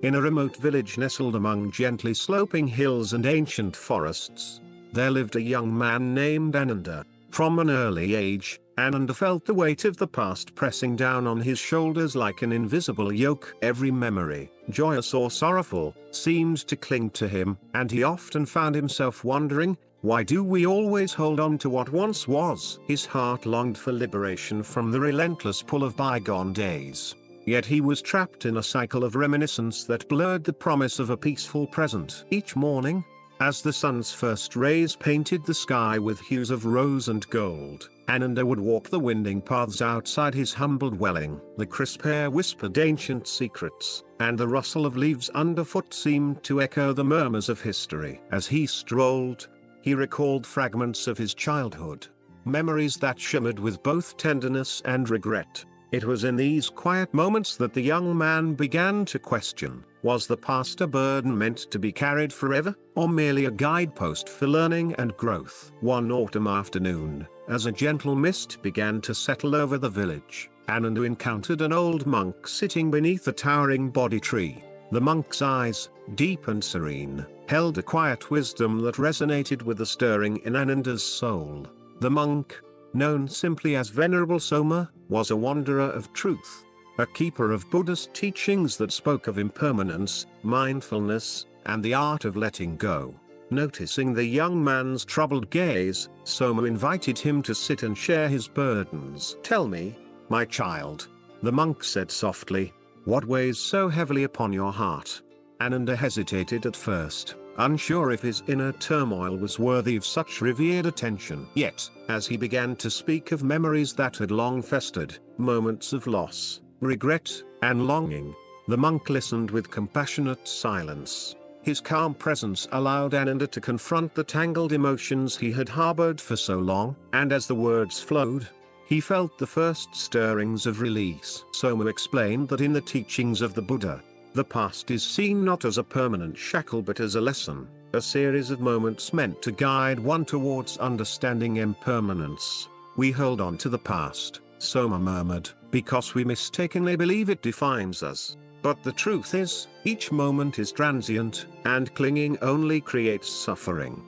In a remote village nestled among gently sloping hills and ancient forests, there lived a young man named Ananda. From an early age, Ananda felt the weight of the past pressing down on his shoulders like an invisible yoke. Every memory, joyous or sorrowful, seemed to cling to him, and he often found himself wondering, why do we always hold on to what once was? His heart longed for liberation from the relentless pull of bygone days. Yet he was trapped in a cycle of reminiscence that blurred the promise of a peaceful present. Each morning, as the sun's first rays painted the sky with hues of rose and gold, Ananda would walk the winding paths outside his humble dwelling. The crisp air whispered ancient secrets, and the rustle of leaves underfoot seemed to echo the murmurs of history. As he strolled, he recalled fragments of his childhood, memories that shimmered with both tenderness and regret. It was in these quiet moments that the young man began to question, was the past a burden meant to be carried forever, or merely a guidepost for learning and growth? One autumn afternoon, as a gentle mist began to settle over the village, Ananda encountered an old monk sitting beneath a towering Bodhi tree. The monk's eyes, deep and serene, held a quiet wisdom that resonated with the stirring in Ananda's soul. The monk, known simply as Venerable Soma, was a wanderer of truth, a keeper of Buddhist teachings that spoke of impermanence, mindfulness, and the art of letting go. Noticing the young man's troubled gaze, Soma invited him to sit and share his burdens. "Tell me, my child," the monk said softly, "what weighs so heavily upon your heart?" Ananda hesitated at first, unsure if his inner turmoil was worthy of such revered attention. Yet, as he began to speak of memories that had long festered, moments of loss, regret, and longing, the monk listened with compassionate silence. His calm presence allowed Ananda to confront the tangled emotions he had harbored for so long, and as the words flowed, he felt the first stirrings of release. Soma explained that in the teachings of the Buddha, the past is seen not as a permanent shackle but as a lesson, a series of moments meant to guide one towards understanding impermanence. "We hold on to the past," Soma murmured, "because we mistakenly believe it defines us. But the truth is, each moment is transient, and clinging only creates suffering."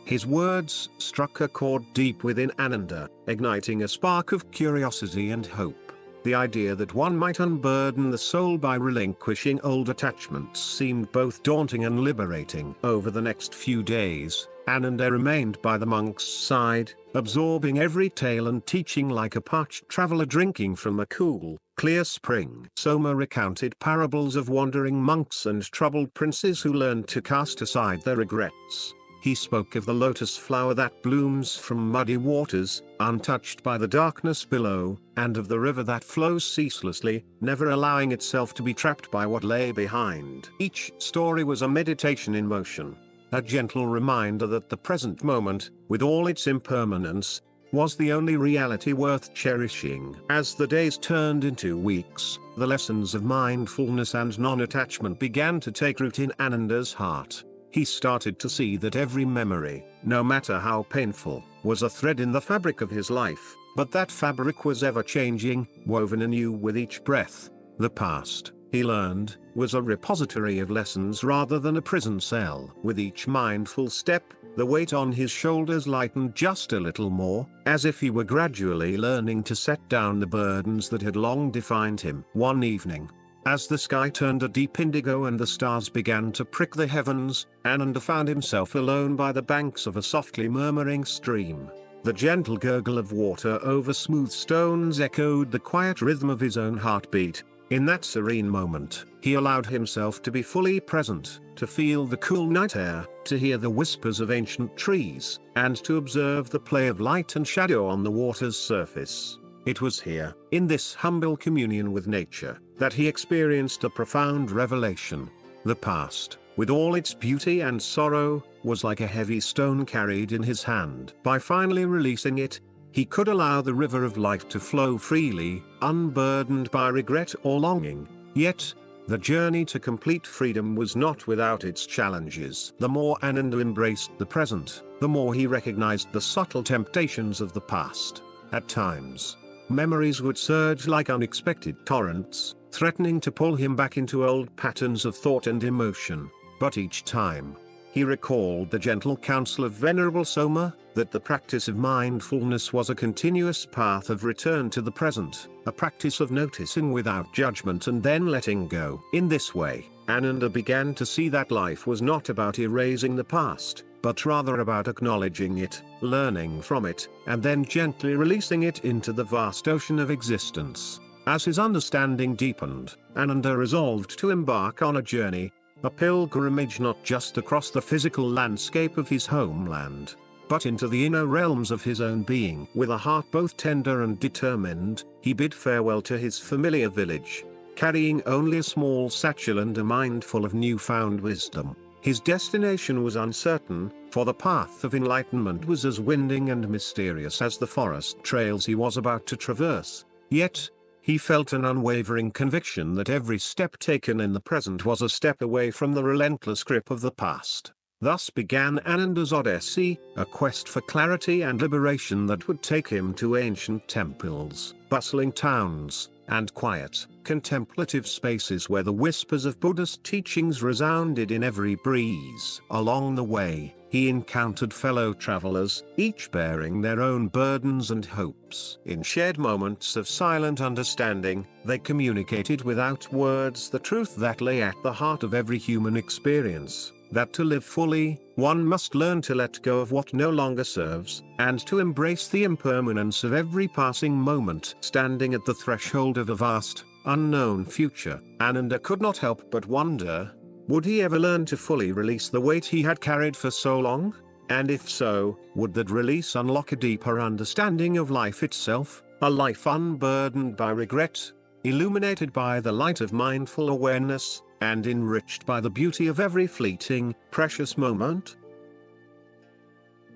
His words struck a chord deep within Ananda, igniting a spark of curiosity and hope. The idea that one might unburden the soul by relinquishing old attachments seemed both daunting and liberating. Over the next few days, Ananda remained by the monk's side, absorbing every tale and teaching like a parched traveler drinking from a cool, clear spring. Soma recounted parables of wandering monks and troubled princes who learned to cast aside their regrets. He spoke of the lotus flower that blooms from muddy waters, untouched by the darkness below, and of the river that flows ceaselessly, never allowing itself to be trapped by what lay behind. Each story was a meditation in motion, a gentle reminder that the present moment, with all its impermanence, was the only reality worth cherishing. As the days turned into weeks, the lessons of mindfulness and non-attachment began to take root in Ananda's heart. He started to see that every memory, no matter how painful, was a thread in the fabric of his life, but that fabric was ever-changing, woven anew with each breath. The past, he learned, was a repository of lessons rather than a prison cell. With each mindful step, the weight on his shoulders lightened just a little more, as if he were gradually learning to set down the burdens that had long defined him. One evening, as the sky turned a deep indigo and the stars began to prick the heavens, Ananda found himself alone by the banks of a softly murmuring stream. The gentle gurgle of water over smooth stones echoed the quiet rhythm of his own heartbeat. In that serene moment, he allowed himself to be fully present, to feel the cool night air, to hear the whispers of ancient trees, and to observe the play of light and shadow on the water's surface. It was here, in this humble communion with nature, that he experienced a profound revelation. The past, with all its beauty and sorrow, was like a heavy stone carried in his hand. By finally releasing it, he could allow the river of life to flow freely, unburdened by regret or longing. Yet, the journey to complete freedom was not without its challenges. The more Ananda embraced the present, the more he recognized the subtle temptations of the past. At times, memories would surge like unexpected torrents, threatening to pull him back into old patterns of thought and emotion. But each time, he recalled the gentle counsel of Venerable Soma, that the practice of mindfulness was a continuous path of return to the present, a practice of noticing without judgment and then letting go. In this way, Ananda began to see that life was not about erasing the past, but rather about acknowledging it, learning from it, and then gently releasing it into the vast ocean of existence. As his understanding deepened, Ananda resolved to embark on a journey, a pilgrimage not just across the physical landscape of his homeland, but into the inner realms of his own being. With a heart both tender and determined, he bid farewell to his familiar village, carrying only a small satchel and a mind full of newfound wisdom. His destination was uncertain, for the path of enlightenment was as winding and mysterious as the forest trails he was about to traverse. Yet, he felt an unwavering conviction that every step taken in the present was a step away from the relentless grip of the past. Thus began Ananda's Odyssey, a quest for clarity and liberation that would take him to ancient temples, bustling towns, and quiet, contemplative spaces where the whispers of Buddhist teachings resounded in every breeze. Along the way, he encountered fellow travelers, each bearing their own burdens and hopes. In shared moments of silent understanding, they communicated without words the truth that lay at the heart of every human experience, that to live fully, one must learn to let go of what no longer serves, and to embrace the impermanence of every passing moment. Standing at the threshold of a vast, unknown future, Ananda could not help but wonder, would he ever learn to fully release the weight he had carried for so long? And if so, would that release unlock a deeper understanding of life itself, a life unburdened by regret, illuminated by the light of mindful awareness, and enriched by the beauty of every fleeting, precious moment?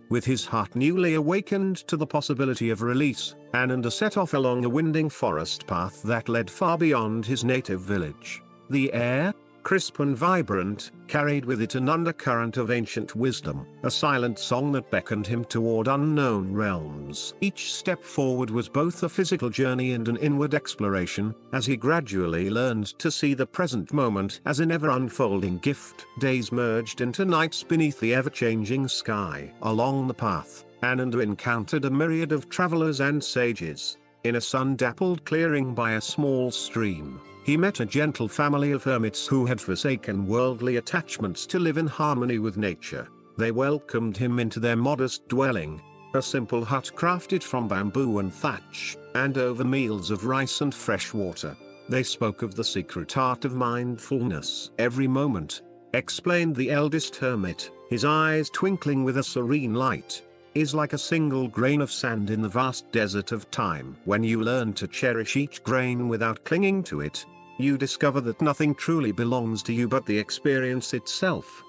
With his heart newly awakened to the possibility of release, Ananda set off along a winding forest path that led far beyond his native village. The air, crisp and vibrant, carried with it an undercurrent of ancient wisdom, a silent song that beckoned him toward unknown realms. Each step forward was both a physical journey and an inward exploration, as he gradually learned to see the present moment as an ever-unfolding gift. Days merged into nights beneath the ever-changing sky. Along the path, Ananda encountered a myriad of travelers and sages. In a sun-dappled clearing by a small stream, he met a gentle family of hermits who had forsaken worldly attachments to live in harmony with nature. They welcomed him into their modest dwelling, a simple hut crafted from bamboo and thatch, and over meals of rice and fresh water. They spoke of the secret art of mindfulness. Every moment, explained the eldest hermit, his eyes twinkling with a serene light, is like a single grain of sand in the vast desert of time. When you learn to cherish each grain without clinging to it, you discover that nothing truly belongs to you but the experience itself.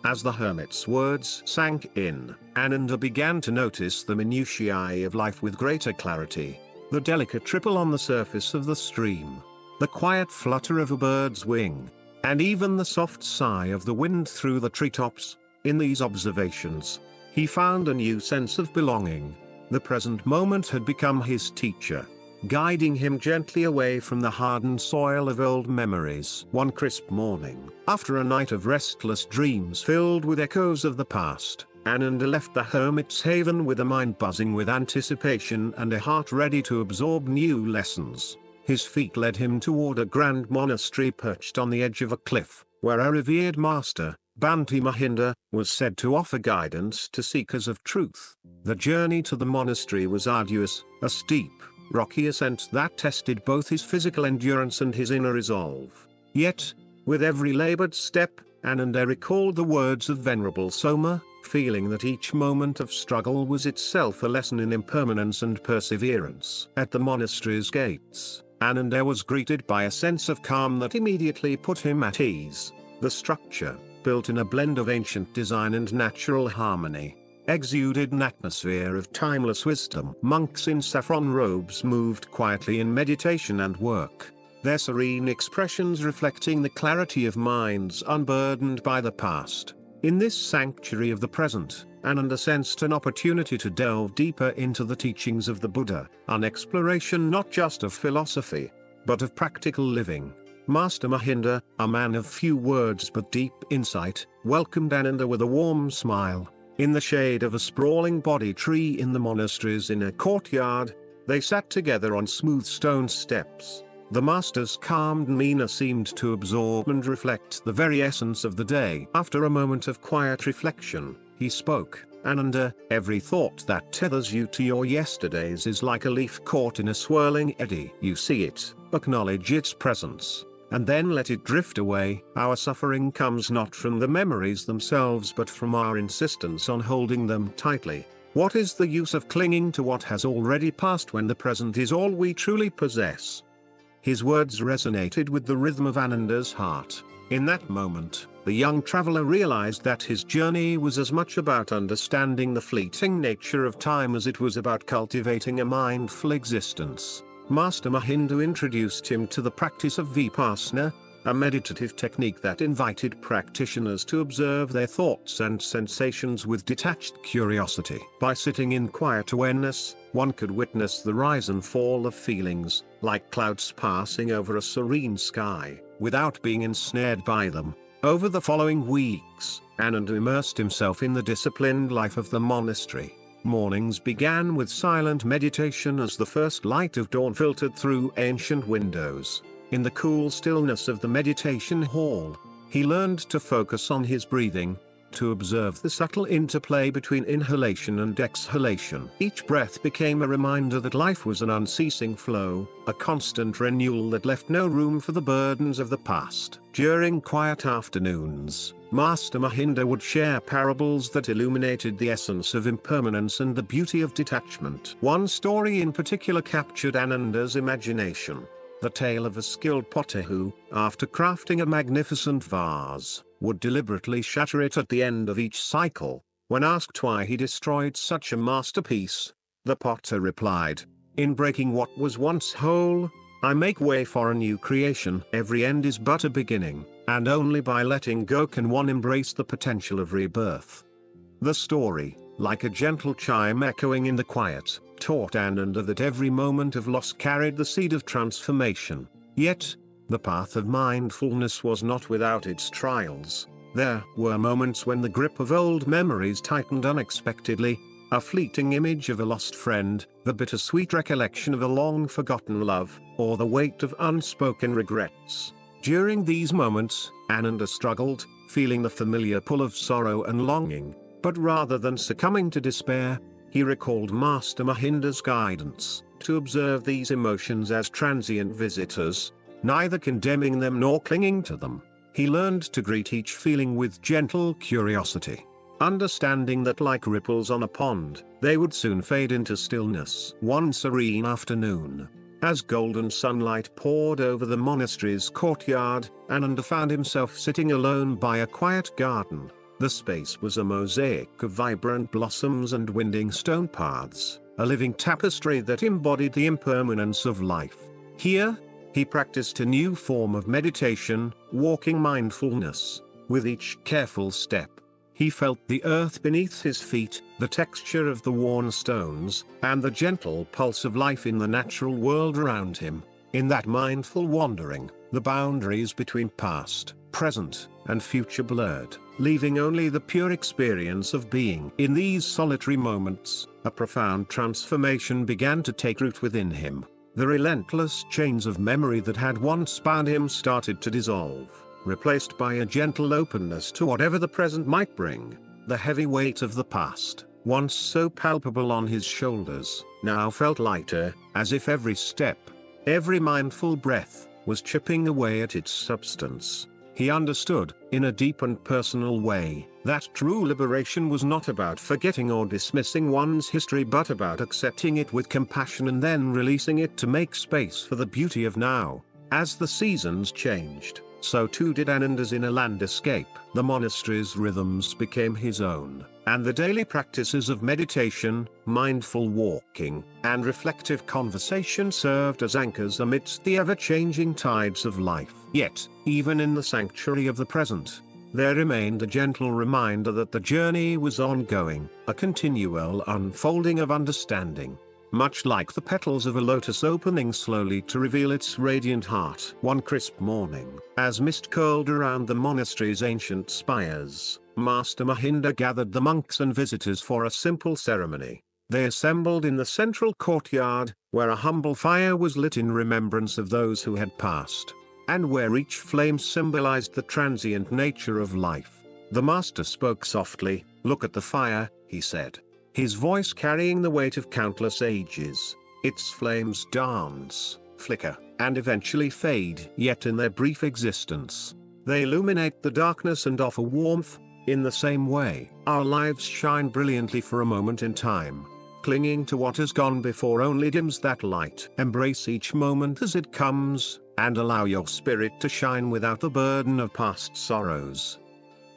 As the hermit's words sank in, Ananda began to notice the minutiae of life with greater clarity. The delicate ripple on the surface of the stream, the quiet flutter of a bird's wing, and even the soft sigh of the wind through the treetops. In these observations, he found a new sense of belonging. The present moment had become his teacher, guiding him gently away from the hardened soil of old memories. One crisp morning, after a night of restless dreams filled with echoes of the past, Ananda left the hermit's haven with a mind buzzing with anticipation and a heart ready to absorb new lessons. His feet led him toward a grand monastery perched on the edge of a cliff, where a revered master, Bhante Mahinda, was said to offer guidance to seekers of truth. The journey to the monastery was arduous, a steep, rocky ascent that tested both his physical endurance and his inner resolve. Yet, with every labored step, Ananda recalled the words of Venerable Soma, feeling that each moment of struggle was itself a lesson in impermanence and perseverance. At the monastery's gates, Ananda was greeted by a sense of calm that immediately put him at ease. The structure, built in a blend of ancient design and natural harmony, exuded an atmosphere of timeless wisdom. Monks in saffron robes moved quietly in meditation and work, their serene expressions reflecting the clarity of minds unburdened by the past. In this sanctuary of the present, Ananda sensed an opportunity to delve deeper into the teachings of the Buddha, an exploration not just of philosophy, but of practical living. Master Mahinda, a man of few words but deep insight, welcomed Ananda with a warm smile. In the shade of a sprawling Bodhi tree in the monastery's inner courtyard, they sat together on smooth stone steps. The master's calm demeanor seemed to absorb and reflect the very essence of the day. After a moment of quiet reflection, he spoke. Ananda, every thought that tethers you to your yesterdays is like a leaf caught in a swirling eddy. You see it, acknowledge its presence, and then let it drift away. Our suffering comes not from the memories themselves but from our insistence on holding them tightly. What is the use of clinging to what has already passed when the present is all we truly possess? His words resonated with the rhythm of Ananda's heart. In that moment, the young traveler realized that his journey was as much about understanding the fleeting nature of time as it was about cultivating a mindful existence. Master Mahinda introduced him to the practice of vipassana, a meditative technique that invited practitioners to observe their thoughts and sensations with detached curiosity. By sitting in quiet awareness, one could witness the rise and fall of feelings, like clouds passing over a serene sky, without being ensnared by them. Over the following weeks, Ananda immersed himself in the disciplined life of the monastery. Mornings began with silent meditation as the first light of dawn filtered through ancient windows. In the cool stillness of the meditation hall, he learned to focus on his breathing, to observe the subtle interplay between inhalation and exhalation. Each breath became a reminder that life was an unceasing flow, a constant renewal that left no room for the burdens of the past. During quiet afternoons, Master Mahinda would share parables that illuminated the essence of impermanence and the beauty of detachment. One story in particular captured Ananda's imagination. The tale of a skilled potter who, after crafting a magnificent vase, would deliberately shatter it at the end of each cycle. When asked why he destroyed such a masterpiece, the potter replied, "In breaking what was once whole, I make way for a new creation." Every end is but a beginning, and only by letting go can one embrace the potential of rebirth. The story, like a gentle chime echoing in the quiet, taught Ananda that every moment of loss carried the seed of transformation. Yet, the path of mindfulness was not without its trials. There were moments when the grip of old memories tightened unexpectedly, a fleeting image of a lost friend, the bittersweet recollection of a long-forgotten love, or the weight of unspoken regrets. During these moments, Ananda struggled, feeling the familiar pull of sorrow and longing, but rather than succumbing to despair, he recalled Master Mahinda's guidance, to observe these emotions as transient visitors, neither condemning them nor clinging to them. He learned to greet each feeling with gentle curiosity, understanding that like ripples on a pond, they would soon fade into stillness. One serene afternoon, as golden sunlight poured over the monastery's courtyard, Ananda found himself sitting alone by a quiet garden. The space was a mosaic of vibrant blossoms and winding stone paths, a living tapestry that embodied the impermanence of life. Here, he practiced a new form of meditation, walking mindfulness. With each careful step, he felt the earth beneath his feet, the texture of the worn stones, and the gentle pulse of life in the natural world around him. In that mindful wandering, the boundaries between past, present, and future blurred, leaving only the pure experience of being. In these solitary moments, a profound transformation began to take root within him. The relentless chains of memory that had once bound him started to dissolve, replaced by a gentle openness to whatever the present might bring. The heavy weight of the past, once so palpable on his shoulders, now felt lighter, as if every step, every mindful breath, was chipping away at its substance. He understood, in a deep and personal way, that true liberation was not about forgetting or dismissing one's history but about accepting it with compassion and then releasing it to make space for the beauty of now. As the seasons changed, so too did Ananda's inner landscape. The monastery's rhythms became his own, and the daily practices of meditation, mindful walking, and reflective conversation served as anchors amidst the ever-changing tides of life. Yet, even in the sanctuary of the present, there remained a gentle reminder that the journey was ongoing, a continual unfolding of understanding. much like the petals of a lotus opening slowly to reveal its radiant heart. One crisp morning, as mist curled around the monastery's ancient spires, Master Mahinda gathered the monks and visitors for a simple ceremony. They assembled in the central courtyard, where a humble fire was lit in remembrance of those who had passed, and where each flame symbolized the transient nature of life. The master spoke softly. "Look at the fire," he said, his voice carrying the weight of countless ages. Its flames dance, flicker, and eventually fade. Yet in their brief existence, they illuminate the darkness and offer warmth. In the same way, our lives shine brilliantly for a moment in time. Clinging to what has gone before only dims that light. Embrace each moment as it comes, and allow your spirit to shine without the burden of past sorrows.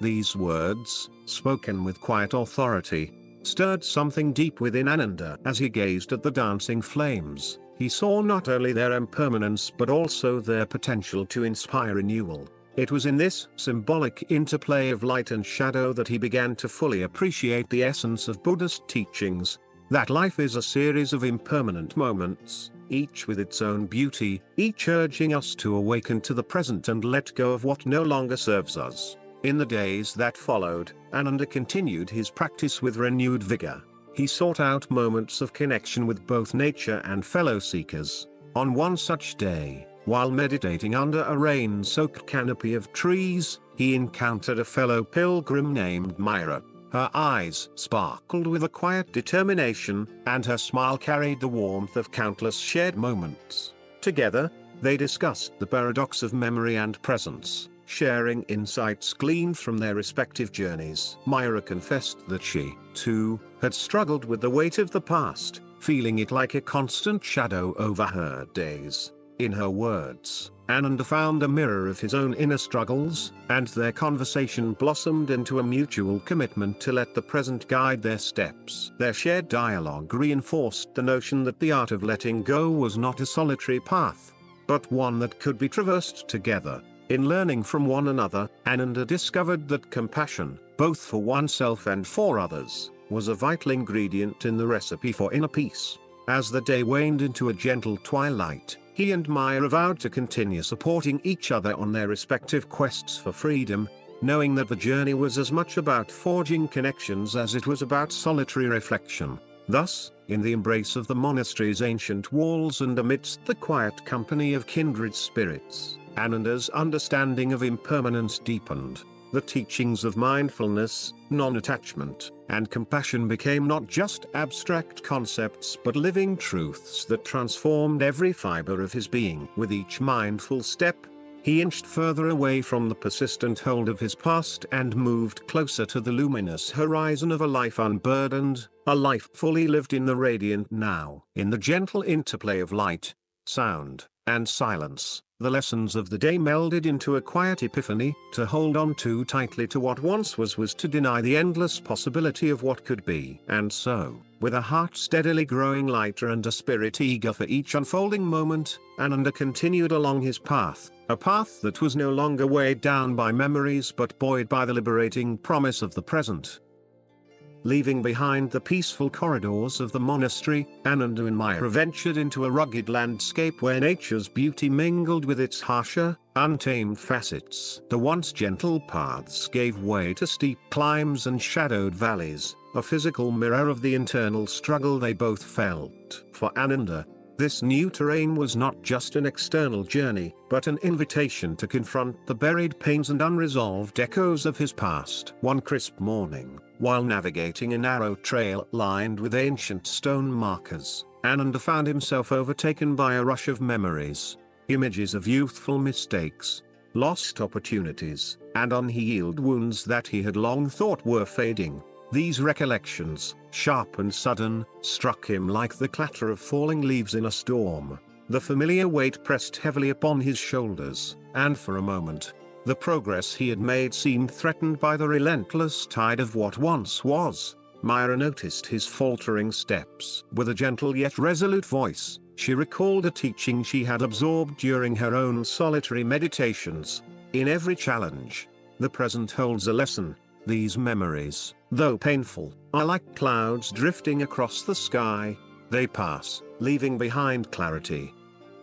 These words, spoken with quiet authority, stirred something deep within Ananda. As he gazed at the dancing flames, he saw not only their impermanence but also their potential to inspire renewal. It was in this symbolic interplay of light and shadow that he began to fully appreciate the essence of Buddhist teachings, that life is a series of impermanent moments, each with its own beauty, each urging us to awaken to the present and let go of what no longer serves us. In the days that followed, Ananda continued his practice with renewed vigor. He sought out moments of connection with both nature and fellow seekers. On one such day, while meditating under a rain-soaked canopy of trees, he encountered a fellow pilgrim named Myra. Her eyes sparkled with a quiet determination, and her smile carried the warmth of countless shared moments. Together, they discussed the paradox of memory and presence, sharing insights gleaned from their respective journeys. Myra confessed that she, too, had struggled with the weight of the past, feeling it like a constant shadow over her days. In her words, Ananda found a mirror of his own inner struggles, and their conversation blossomed into a mutual commitment to let the present guide their steps. Their shared dialogue reinforced the notion that the art of letting go was not a solitary path, but one that could be traversed together. In learning from one another, Ananda discovered that compassion, both for oneself and for others, was a vital ingredient in the recipe for inner peace. As the day waned into a gentle twilight, he and Myra vowed to continue supporting each other on their respective quests for freedom, knowing that the journey was as much about forging connections as it was about solitary reflection. Thus, in the embrace of the monastery's ancient walls and amidst the quiet company of kindred spirits, Ananda's understanding of impermanence deepened. The teachings of mindfulness, non-attachment, and compassion became not just abstract concepts but living truths that transformed every fiber of his being. With each mindful step, he inched further away from the persistent hold of his past and moved closer to the luminous horizon of a life unburdened, a life fully lived in the radiant now. In the gentle interplay of light, sound, and silence, the lessons of the day melded into a quiet epiphany. To hold on too tightly to what once was to deny the endless possibility of what could be. And so, with a heart steadily growing lighter and a spirit eager for each unfolding moment, Ananda continued along his path, a path that was no longer weighed down by memories but buoyed by the liberating promise of the present. Leaving behind the peaceful corridors of the monastery, Ananda and Myra ventured into a rugged landscape where nature's beauty mingled with its harsher, untamed facets. The once gentle paths gave way to steep climbs and shadowed valleys, a physical mirror of the internal struggle they both felt. For Ananda, this new terrain was not just an external journey, but an invitation to confront the buried pains and unresolved echoes of his past. One crisp morning, while navigating a narrow trail lined with ancient stone markers, Ananda found himself overtaken by a rush of memories, images of youthful mistakes, lost opportunities, and unhealed wounds that he had long thought were fading. These recollections, sharp and sudden, struck him like the clatter of falling leaves in a storm. The familiar weight pressed heavily upon his shoulders, and for a moment, the progress he had made seemed threatened by the relentless tide of what once was. Myra noticed his faltering steps. With a gentle yet resolute voice, she recalled a teaching she had absorbed during her own solitary meditations. In every challenge, the present holds a lesson. These memories, though painful, are like clouds drifting across the sky. They pass, leaving behind clarity.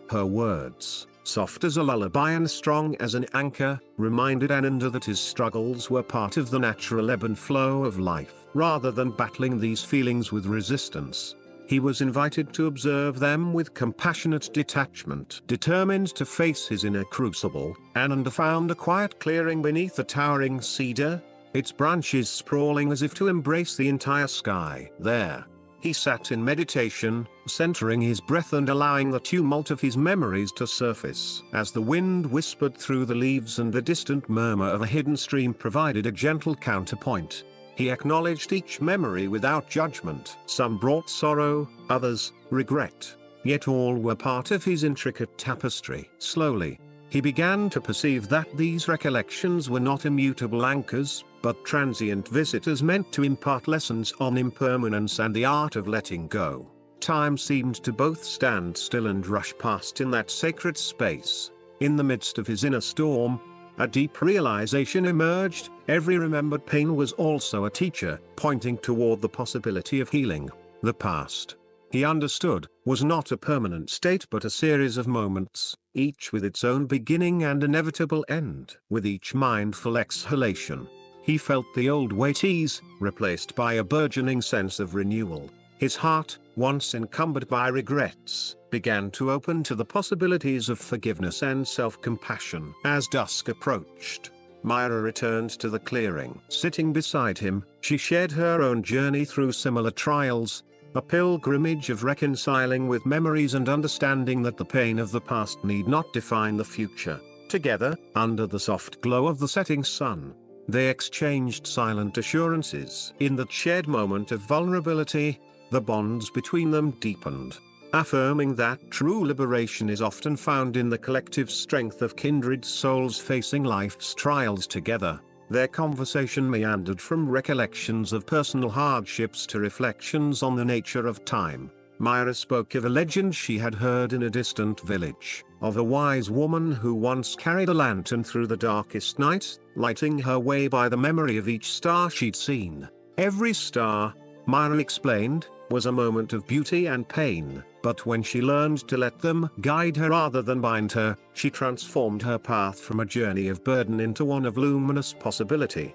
Her words, soft as a lullaby and strong as an anchor, reminded Ananda that his struggles were part of the natural ebb and flow of life. Rather than battling these feelings with resistance, he was invited to observe them with compassionate detachment. Determined to face his inner crucible, Ananda found a quiet clearing beneath a towering cedar, its branches sprawling as if to embrace the entire sky. There, he sat in meditation, centering his breath and allowing the tumult of his memories to surface. As the wind whispered through the leaves and the distant murmur of a hidden stream provided a gentle counterpoint, he acknowledged each memory without judgment. Some brought sorrow, others, regret, yet all were part of his intricate tapestry. Slowly, he began to perceive that these recollections were not immutable anchors, but transient visitors meant to impart lessons on impermanence and the art of letting go. Time seemed to both stand still and rush past in that sacred space. In the midst of his inner storm, a deep realization emerged: every remembered pain was also a teacher, pointing toward the possibility of healing. The past, he understood, was not a permanent state but a series of moments, each with its own beginning and inevitable end. With each mindful exhalation, he felt the old weight ease, replaced by a burgeoning sense of renewal. His heart, once encumbered by regrets, began to open to the possibilities of forgiveness and self-compassion. As dusk approached, Myra returned to the clearing. Sitting beside him, she shared her own journey through similar trials, a pilgrimage of reconciling with memories and understanding that the pain of the past need not define the future. Together, under the soft glow of the setting sun, they exchanged silent assurances. In that shared moment of vulnerability, the bonds between them deepened, affirming that true liberation is often found in the collective strength of kindred souls facing life's trials together. Their conversation meandered from recollections of personal hardships to reflections on the nature of time. Myra spoke of a legend she had heard in a distant village, of a wise woman who once carried a lantern through the darkest night, lighting her way by the memory of each star she'd seen. Every star, Myra explained, was a moment of beauty and pain, but when she learned to let them guide her rather than bind her, she transformed her path from a journey of burden into one of luminous possibility.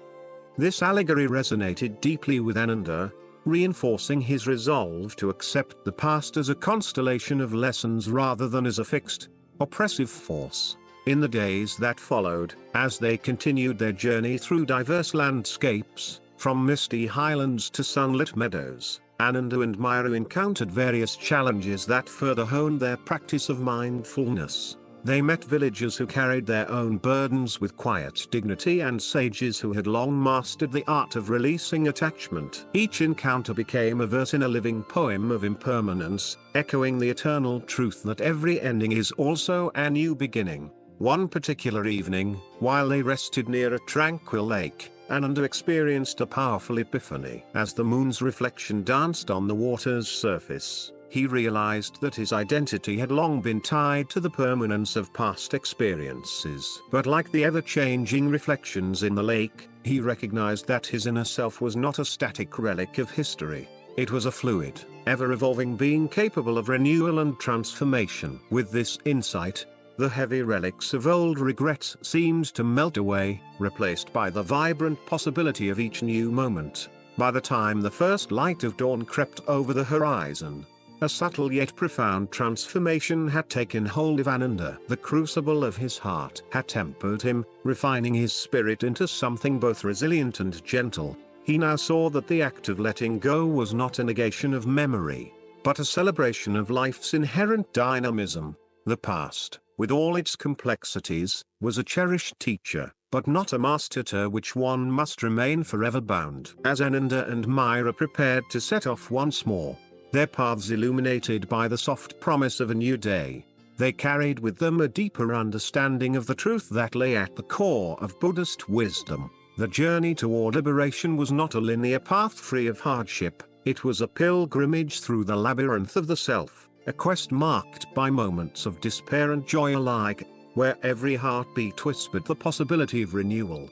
This allegory resonated deeply with Ananda, reinforcing his resolve to accept the past as a constellation of lessons rather than as a fixed, oppressive force. In the days that followed, as they continued their journey through diverse landscapes, from misty highlands to sunlit meadows, Ananda and Myra encountered various challenges that further honed their practice of mindfulness. They met villagers who carried their own burdens with quiet dignity and sages who had long mastered the art of releasing attachment. Each encounter became a verse in a living poem of impermanence, echoing the eternal truth that every ending is also a new beginning. One particular evening, while they rested near a tranquil lake, Ananda experienced a powerful epiphany. As the moon's reflection danced on the water's surface, he realized that his identity had long been tied to the permanence of past experiences. But like the ever-changing reflections in the lake, he recognized that his inner self was not a static relic of history. It was a fluid, ever-evolving being capable of renewal and transformation. With this insight, the heavy relics of old regrets seemed to melt away, replaced by the vibrant possibility of each new moment. By the time the first light of dawn crept over the horizon, a subtle yet profound transformation had taken hold of Ananda. The crucible of his heart had tempered him, refining his spirit into something both resilient and gentle. He now saw that the act of letting go was not a negation of memory, but a celebration of life's inherent dynamism. The past, with all its complexities, was a cherished teacher, but not a master to which one must remain forever bound. As Ananda and Myra prepared to set off once more, their paths illuminated by the soft promise of a new day, they carried with them a deeper understanding of the truth that lay at the core of Buddhist wisdom. The journey toward liberation was not a linear path free of hardship, it was a pilgrimage through the labyrinth of the self, a quest marked by moments of despair and joy alike, where every heartbeat whispered the possibility of renewal.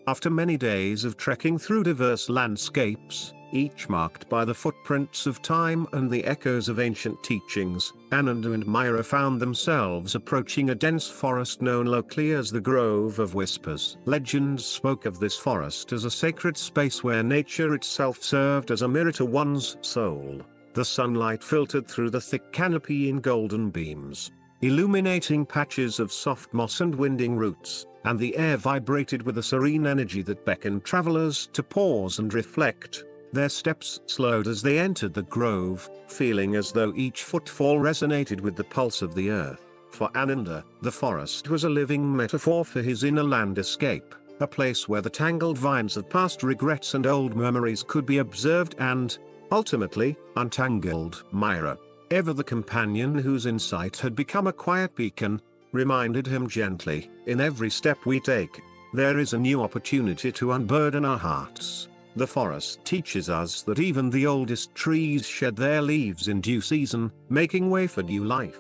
After many days of trekking through diverse landscapes, each marked by the footprints of time and the echoes of ancient teachings. Ananda and Myra found themselves approaching a dense forest known locally as the Grove of Whispers. Legends spoke of this forest as a sacred space where nature itself served as a mirror to one's soul. The sunlight filtered through the thick canopy in golden beams, illuminating patches of soft moss and winding roots, and the air vibrated with a serene energy that beckoned travelers to pause and reflect. Their steps slowed as they entered the grove, feeling as though each footfall resonated with the pulse of the earth. For Ananda, the forest was a living metaphor for his inner land escape, a place where the tangled vines of past regrets and old memories could be observed and, ultimately, untangled. Myra, ever the companion whose insight had become a quiet beacon, reminded him gently, in every step we take, there is a new opportunity to unburden our hearts. The forest teaches us that even the oldest trees shed their leaves in due season, making way for new life.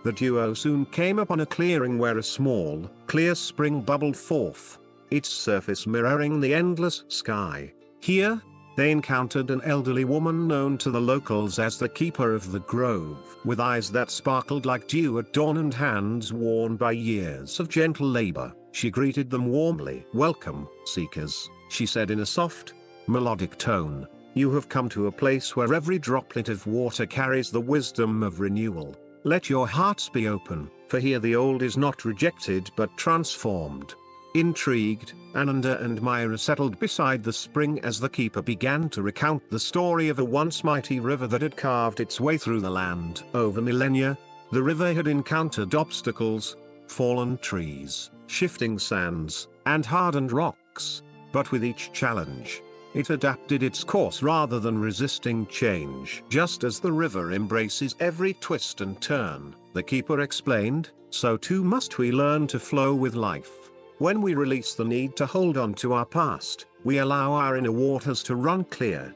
The duo soon came upon a clearing where a small, clear spring bubbled forth, its surface mirroring the endless sky. Here, they encountered an elderly woman known to the locals as the keeper of the grove. With eyes that sparkled like dew at dawn and hands worn by years of gentle labor, she greeted them warmly. "Welcome, seekers," she said in a soft, melodic tone. "You have come to a place where every droplet of water carries the wisdom of renewal. Let your hearts be open, for here the old is not rejected but transformed." Intrigued, Ananda and Myra settled beside the spring as the keeper began to recount the story of a once mighty river that had carved its way through the land. Over millennia, the river had encountered obstacles, fallen trees, shifting sands, and hardened rocks. But with each challenge, it adapted its course rather than resisting change. Just as the river embraces every twist and turn, the keeper explained, so too must we learn to flow with life. When we release the need to hold on to our past, we allow our inner waters to run clear.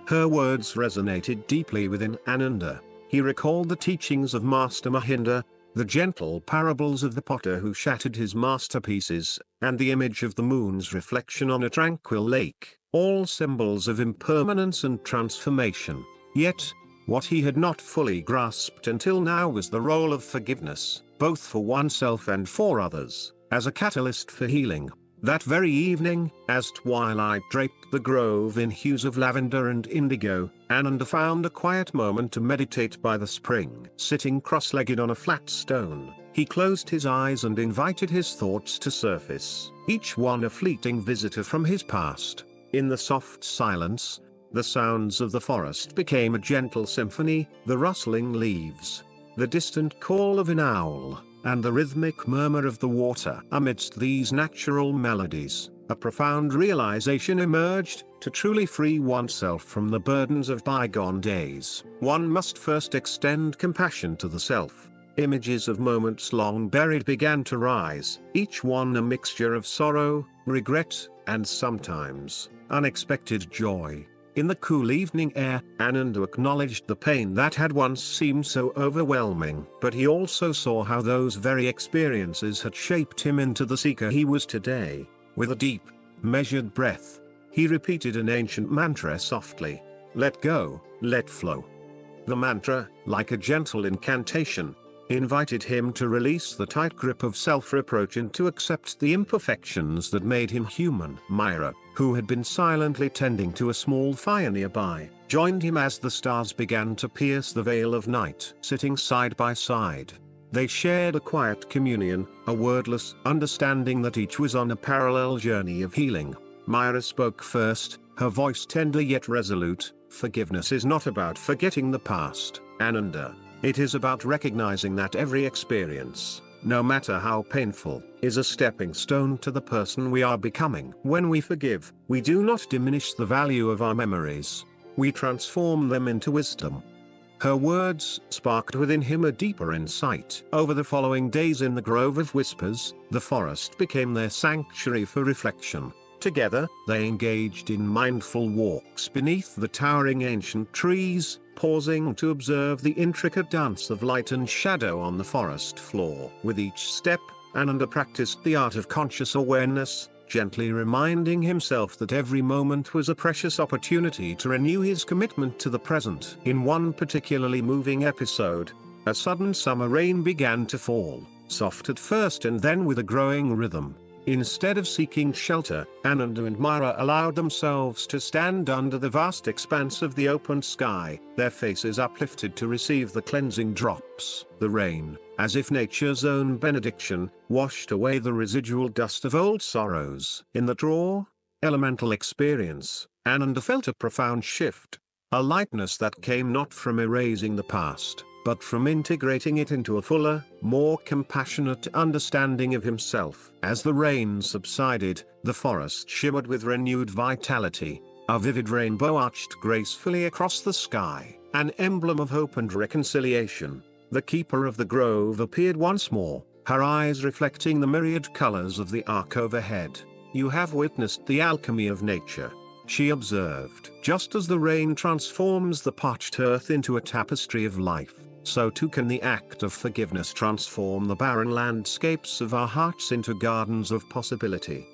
Her words resonated deeply within Ananda. He recalled the teachings of Master Mahinda, the gentle parables of the potter who shattered his masterpieces, and the image of the moon's reflection on a tranquil lake, all symbols of impermanence and transformation. Yet, what he had not fully grasped until now was the role of forgiveness, both for oneself and for others, as a catalyst for healing. That very evening, as twilight draped the grove in hues of lavender and indigo, Ananda found a quiet moment to meditate by the spring. Sitting cross-legged on a flat stone, he closed his eyes and invited his thoughts to surface, each one a fleeting visitor from his past. In the soft silence, the sounds of the forest became a gentle symphony, the rustling leaves, the distant call of an owl, and the rhythmic murmur of the water. Amidst these natural melodies, a profound realization emerged: to truly free oneself from the burdens of bygone days, one must first extend compassion to the self. Images of moments long buried began to rise, each one a mixture of sorrow, regret, and sometimes unexpected joy. In the cool evening air, Ananda acknowledged the pain that had once seemed so overwhelming. But he also saw how those very experiences had shaped him into the seeker he was today. With a deep, measured breath, he repeated an ancient mantra softly: "Let go, let flow." The mantra, like a gentle incantation, invited him to release the tight grip of self-reproach and to accept the imperfections that made him human. Myra, who had been silently tending to a small fire nearby, joined him as the stars began to pierce the veil of night. Sitting side by side, they shared a quiet communion, a wordless understanding that each was on a parallel journey of healing. Myra spoke first, her voice tender yet resolute: "Forgiveness is not about forgetting the past, Ananda. It is about recognizing that every experience, no matter how painful, is a stepping stone to the person we are becoming. When we forgive, we do not diminish the value of our memories. We transform them into wisdom." Her words sparked within him a deeper insight. Over the following days in the Grove of Whispers, the forest became their sanctuary for reflection. Together, they engaged in mindful walks beneath the towering ancient trees, pausing to observe the intricate dance of light and shadow on the forest floor. With each step, Ananda practiced the art of conscious awareness, gently reminding himself that every moment was a precious opportunity to renew his commitment to the present. In one particularly moving episode, a sudden summer rain began to fall, soft at first and then with a growing rhythm. Instead of seeking shelter, Ananda and Myra allowed themselves to stand under the vast expanse of the open sky, their faces uplifted to receive the cleansing drops. The rain, as if nature's own benediction, washed away the residual dust of old sorrows. In that raw, elemental experience, Ananda felt a profound shift, a lightness that came not from erasing the past, but from integrating it into a fuller, more compassionate understanding of himself. As the rain subsided, the forest shimmered with renewed vitality. A vivid rainbow arched gracefully across the sky, an emblem of hope and reconciliation. The keeper of the grove appeared once more, her eyes reflecting the myriad colors of the arc overhead. "You have witnessed the alchemy of nature," she observed. "Just as the rain transforms the parched earth into a tapestry of life, so too can the act of forgiveness transform the barren landscapes of our hearts into gardens of possibility."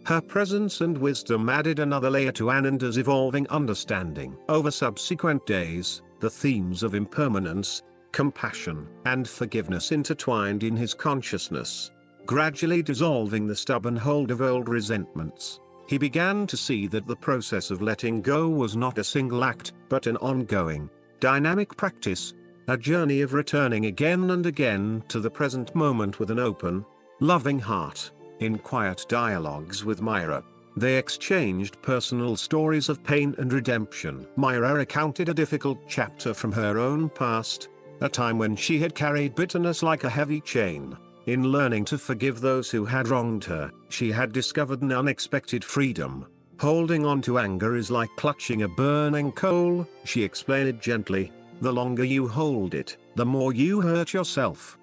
Her presence and wisdom added another layer to Ananda's evolving understanding. Over subsequent days, the themes of impermanence, compassion, and forgiveness intertwined in his consciousness, gradually dissolving the stubborn hold of old resentments. He began to see that the process of letting go was not a single act, but an ongoing, dynamic practice, a journey of returning again and again to the present moment with an open, loving heart. In quiet dialogues with Myra, they exchanged personal stories of pain and redemption. Myra recounted a difficult chapter from her own past, a time when she had carried bitterness like a heavy chain. In learning to forgive those who had wronged her, she had discovered an unexpected freedom. "Holding on to anger is like clutching a burning coal," she explained gently. "The longer you hold it, the more you hurt yourself."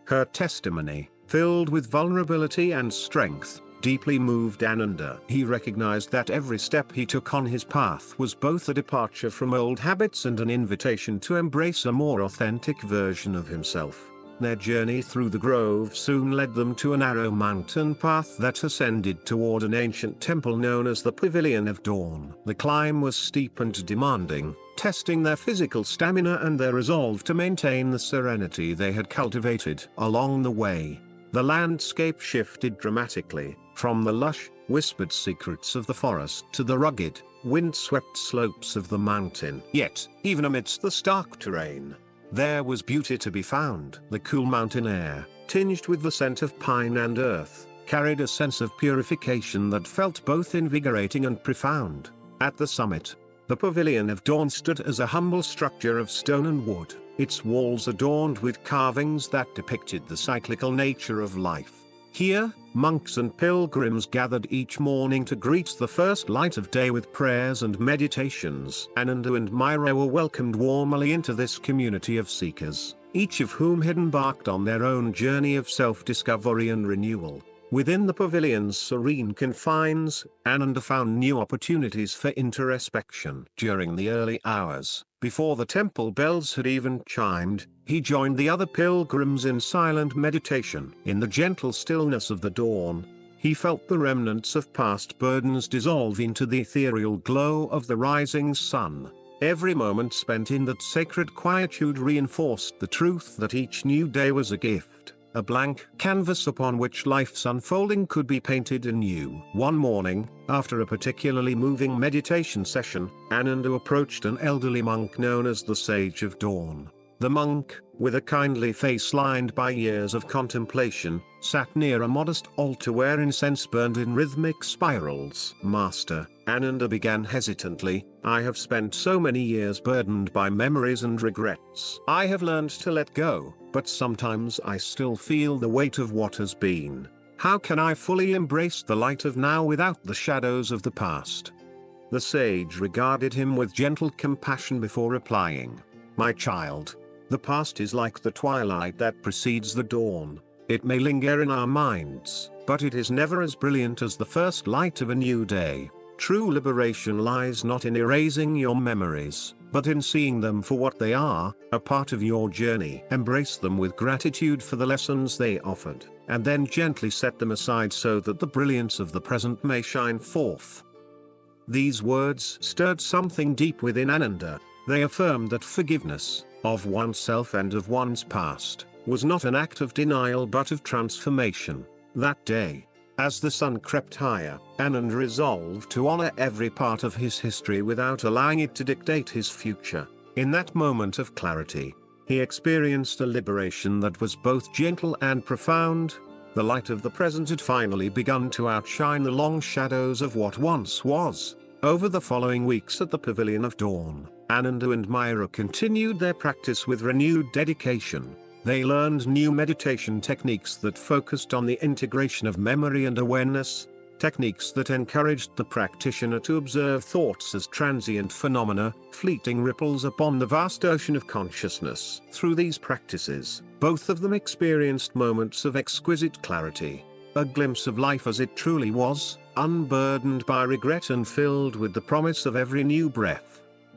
Her testimony, filled with vulnerability and strength, deeply moved Ananda. He recognized that every step he took on his path was both a departure from old habits and an invitation to embrace a more authentic version of himself. Their journey through the grove soon led them to a narrow mountain path that ascended toward an ancient temple known as the Pavilion of Dawn. The climb was steep and demanding, testing their physical stamina and their resolve to maintain the serenity they had cultivated. Along the way, the landscape shifted dramatically, from the lush, whispered secrets of the forest to the rugged, wind-swept slopes of the mountain. Yet, even amidst the stark terrain, there was beauty to be found. The cool mountain air, tinged with the scent of pine and earth, carried a sense of purification that felt both invigorating and profound. At the summit, the Pavilion of Dawn stood as a humble structure of stone and wood, its walls adorned with carvings that depicted the cyclical nature of life. Here, monks and pilgrims gathered each morning to greet the first light of day with prayers and meditations. Ananda and Myra were welcomed warmly into this community of seekers, each of whom had embarked on their own journey of self-discovery and renewal. Within the pavilion's serene confines, Ananda found new opportunities for introspection. During the early hours, before the temple bells had even chimed, he joined the other pilgrims in silent meditation. In the gentle stillness of the dawn, he felt the remnants of past burdens dissolve into the ethereal glow of the rising sun. Every moment spent in that sacred quietude reinforced the truth that each new day was a gift, a blank canvas upon which life's unfolding could be painted anew. One morning, after a particularly moving meditation session, Ananda approached an elderly monk known as the Sage of Dawn. The monk, with a kindly face lined by years of contemplation, sat near a modest altar where incense burned in rhythmic spirals. "Master," Ananda began hesitantly, "I have spent so many years burdened by memories and regrets. I have learned to let go, but sometimes I still feel the weight of what has been. How can I fully embrace the light of now without the shadows of the past?" The sage regarded him with gentle compassion before replying, "My child, the past is like the twilight that precedes the dawn. It may linger in our minds, but it is never as brilliant as the first light of a new day. True liberation lies not in erasing your memories, but in seeing them for what they are, a part of your journey. Embrace them with gratitude for the lessons they offered." and then gently set them aside so that the brilliance of the present may shine forth. These words stirred something deep within Ananda. They affirmed that forgiveness, of oneself and of one's past, was not an act of denial but of transformation. That day, as the sun crept higher, Ananda resolved to honor every part of his history without allowing it to dictate his future. In that moment of clarity, he experienced a liberation that was both gentle and profound. The light of the present had finally begun to outshine the long shadows of what once was. Over the following weeks at the Pavilion of Dawn, Ananda and Myra continued their practice with renewed dedication. They learned new meditation techniques that focused on the integration of memory and awareness, techniques that encouraged the practitioner to observe thoughts as transient phenomena, fleeting ripples upon the vast ocean of consciousness. Through these practices, both of them experienced moments of exquisite clarity, a glimpse of life as it truly was, unburdened by regret and filled with the promise of every new breath.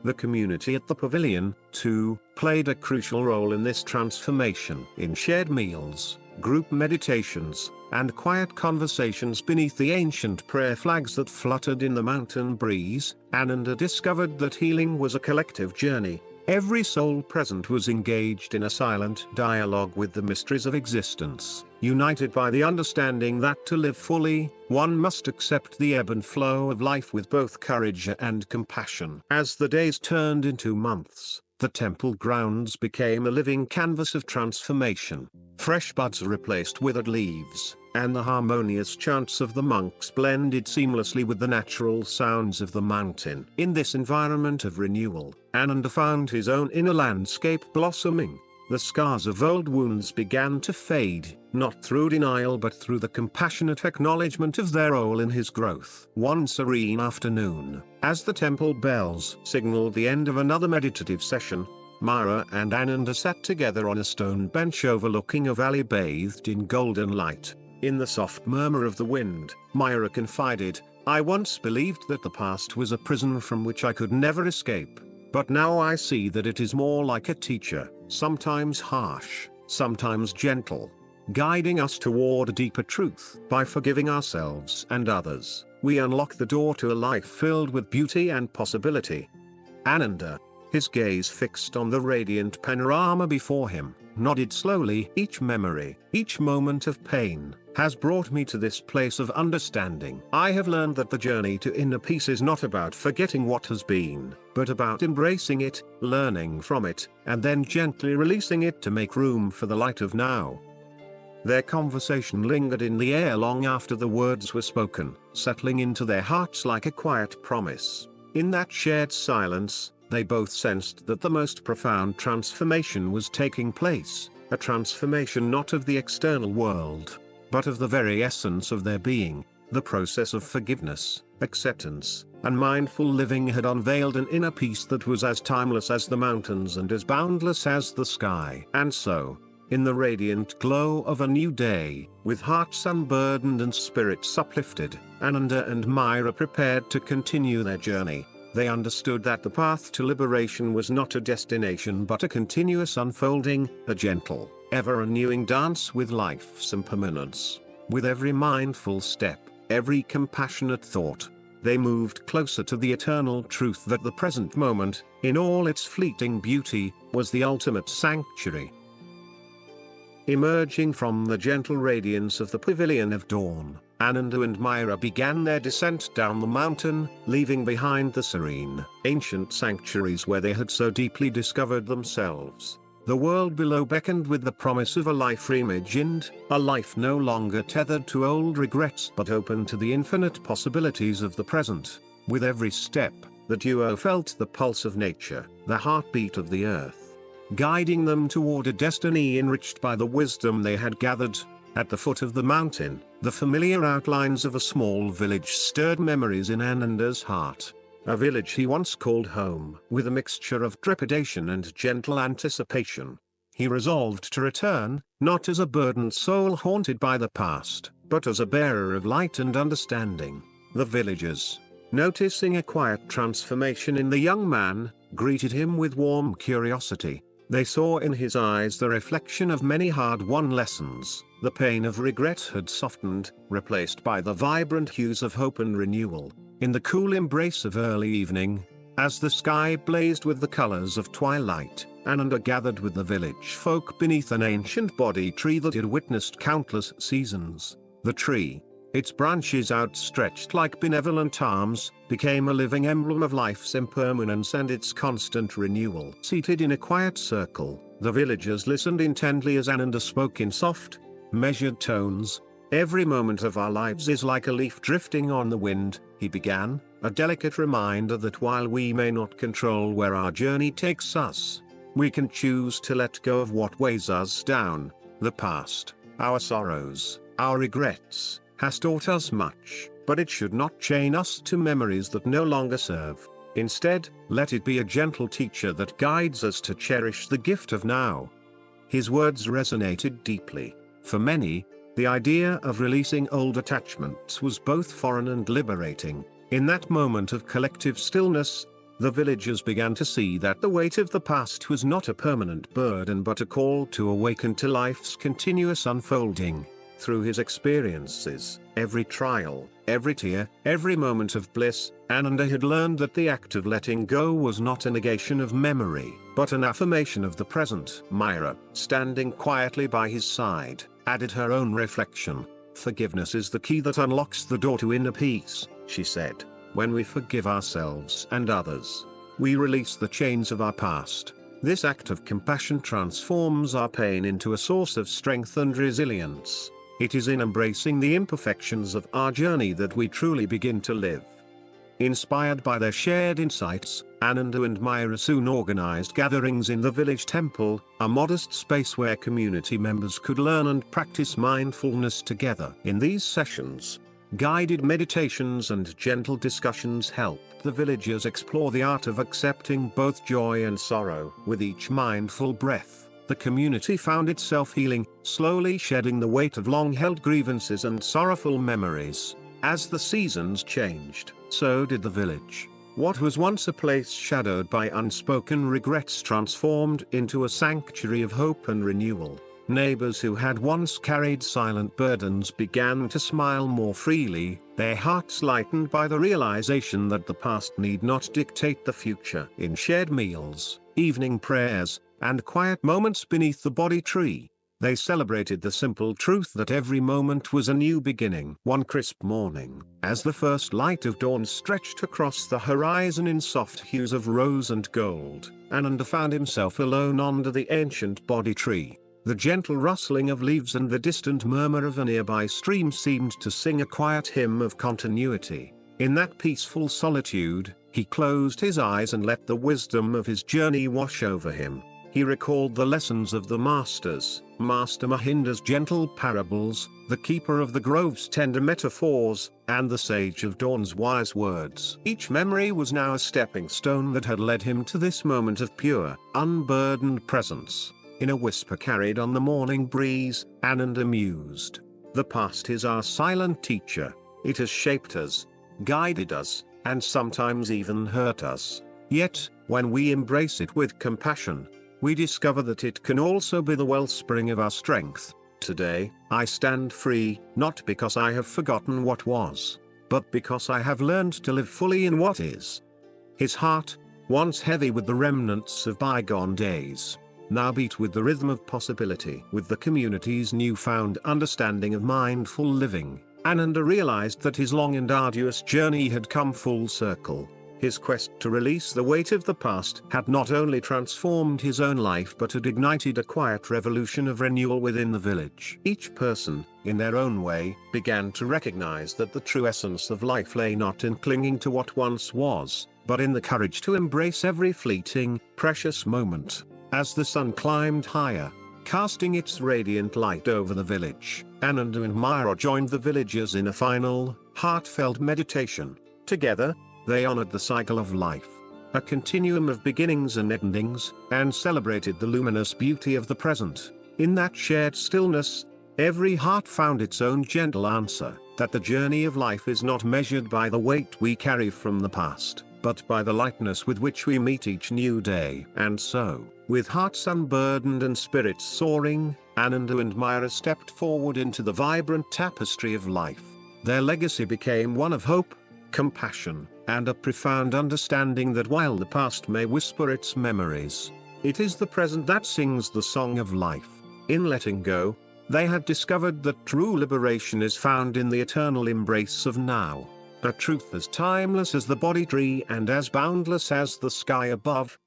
The community at the pavilion, too, played a crucial role in this transformation. In shared meals, group meditations, and quiet conversations beneath the ancient prayer flags that fluttered in the mountain breeze, Ananda discovered that healing was a collective journey. Every soul present was engaged in a silent dialogue with the mysteries of existence, united by the understanding that to live fully, one must accept the ebb and flow of life with both courage and compassion. As the days turned into months, the temple grounds became a living canvas of transformation. Fresh buds replaced withered leaves, and the harmonious chants of the monks blended seamlessly with the natural sounds of the mountain. In this environment of renewal, Ananda found his own inner landscape blossoming. The scars of old wounds began to fade, not through denial but through the compassionate acknowledgement of their role in his growth. One serene afternoon, as the temple bells signaled the end of another meditative session, Myra and Ananda sat together on a stone bench overlooking a valley bathed in golden light. In the soft murmur of the wind, Myra confided, "I once believed that the past was a prison from which I could never escape, but now I see that it is more like a teacher, sometimes harsh, sometimes gentle, guiding us toward a deeper truth. By forgiving ourselves and others, we unlock the door to a life filled with beauty and possibility." Ananda, his gaze fixed on the radiant panorama before him, nodded slowly. "Each memory, each moment of pain, has brought me to this place of understanding. I have learned that the journey to inner peace is not about forgetting what has been, but about embracing it, learning from it, and then gently releasing it to make room for the light of now." Their conversation lingered in the air long after the words were spoken, settling into their hearts like a quiet promise. In that shared silence, they both sensed that the most profound transformation was taking place, a transformation not of the external world, but of the very essence of their being. The process of forgiveness, acceptance, and mindful living had unveiled an inner peace that was as timeless as the mountains and as boundless as the sky. And so, in the radiant glow of a new day, with hearts unburdened and spirits uplifted, Ananda and Myra prepared to continue their journey. They understood that the path to liberation was not a destination but a continuous unfolding, a gentle, ever-renewing dance with life's impermanence. With every mindful step, every compassionate thought, they moved closer to the eternal truth that the present moment, in all its fleeting beauty, was the ultimate sanctuary. Emerging from the gentle radiance of the Pavilion of Dawn, Ananda and Myra began their descent down the mountain, leaving behind the serene, ancient sanctuaries where they had so deeply discovered themselves. The world below beckoned with the promise of a life reimagined, a life no longer tethered to old regrets but open to the infinite possibilities of the present. With every step, the duo felt the pulse of nature, the heartbeat of the earth, guiding them toward a destiny enriched by the wisdom they had gathered. At the foot of the mountain, the familiar outlines of a small village stirred memories in Ananda's heart. A village he once called home. With a mixture of trepidation and gentle anticipation, he resolved to return, not as a burdened soul haunted by the past, but as a bearer of light and understanding. The villagers, noticing a quiet transformation in the young man, greeted him with warm curiosity. They saw in his eyes the reflection of many hard-won lessons, The pain of regret had softened, replaced by the vibrant hues of hope and renewal. In the cool embrace of early evening, as the sky blazed with the colors of twilight, Ananda gathered with the village folk beneath an ancient Bodhi tree that had witnessed countless seasons. The tree, its branches outstretched like benevolent arms, became a living emblem of life's impermanence and its constant renewal. Seated in a quiet circle, the villagers listened intently as Ananda spoke in soft, measured tones. "Every moment of our lives is like a leaf drifting on the wind," he began, a delicate reminder that while we may not control where our journey takes us, we can choose to let go of what weighs us down. The past, our sorrows, our regrets, has taught us much, but it should not chain us to memories that no longer serve. Instead, let it be a gentle teacher that guides us to cherish the gift of now. His words resonated deeply. For many, the idea of releasing old attachments was both foreign and liberating. In that moment of collective stillness, the villagers began to see that the weight of the past was not a permanent burden but a call to awaken to life's continuous unfolding. Through his experiences, every trial, every tear, every moment of bliss, Ananda had learned that the act of letting go was not a negation of memory, but an affirmation of the present. Myra, standing quietly by his side, added her own reflection. "Forgiveness is the key that unlocks the door to inner peace," she said. "When we forgive ourselves and others, we release the chains of our past. This act of compassion transforms our pain into a source of strength and resilience. It is in embracing the imperfections of our journey that we truly begin to live." Inspired by their shared insights, Ananda and Myra soon organized gatherings in the village temple, a modest space where community members could learn and practice mindfulness together. In these sessions, guided meditations and gentle discussions helped the villagers explore the art of accepting both joy and sorrow. With each mindful breath, the community found itself healing, slowly shedding the weight of long-held grievances and sorrowful memories. As the seasons changed, so did the village. What was once a place shadowed by unspoken regrets transformed into a sanctuary of hope and renewal. Neighbors who had once carried silent burdens began to smile more freely, their hearts lightened by the realization that the past need not dictate the future. In shared meals, evening prayers, and quiet moments beneath the Bodhi tree, they celebrated the simple truth that every moment was a new beginning. One crisp morning, as the first light of dawn stretched across the horizon in soft hues of rose and gold, Ananda found himself alone under the ancient Bodhi tree. The gentle rustling of leaves and the distant murmur of a nearby stream seemed to sing a quiet hymn of continuity. In that peaceful solitude, he closed his eyes and let the wisdom of his journey wash over him. He recalled the lessons of the masters, Master Mahinder's gentle parables, the keeper of the grove's tender metaphors, and the sage of dawn's wise words. Each memory was now a stepping stone that had led him to this moment of pure, unburdened presence. In a whisper carried on the morning breeze, Ananda mused. The past is our silent teacher. It has shaped us, guided us, and sometimes even hurt us. Yet, when we embrace it with compassion, we discover that it can also be the wellspring of our strength. Today, I stand free, not because I have forgotten what was, but because I have learned to live fully in what is. His heart, once heavy with the remnants of bygone days, now beat with the rhythm of possibility. With the community's newfound understanding of mindful living, Ananda realized that his long and arduous journey had come full circle. His quest to release the weight of the past had not only transformed his own life but had ignited a quiet revolution of renewal within the village. Each person, in their own way, began to recognize that the true essence of life lay not in clinging to what once was, but in the courage to embrace every fleeting, precious moment. As the sun climbed higher, casting its radiant light over the village, Ananda and Myra joined the villagers in a final, heartfelt meditation. Together, they honored the cycle of life, a continuum of beginnings and endings, and celebrated the luminous beauty of the present. In that shared stillness, every heart found its own gentle answer, that the journey of life is not measured by the weight we carry from the past, but by the lightness with which we meet each new day. And so, with hearts unburdened and spirits soaring, Ananda and Myra stepped forward into the vibrant tapestry of life. Their legacy became one of hope, compassion, and a profound understanding that while the past may whisper its memories, it is the present that sings the song of life. In letting go, they had discovered that true liberation is found in the eternal embrace of now, a truth as timeless as the body tree and as boundless as the sky above.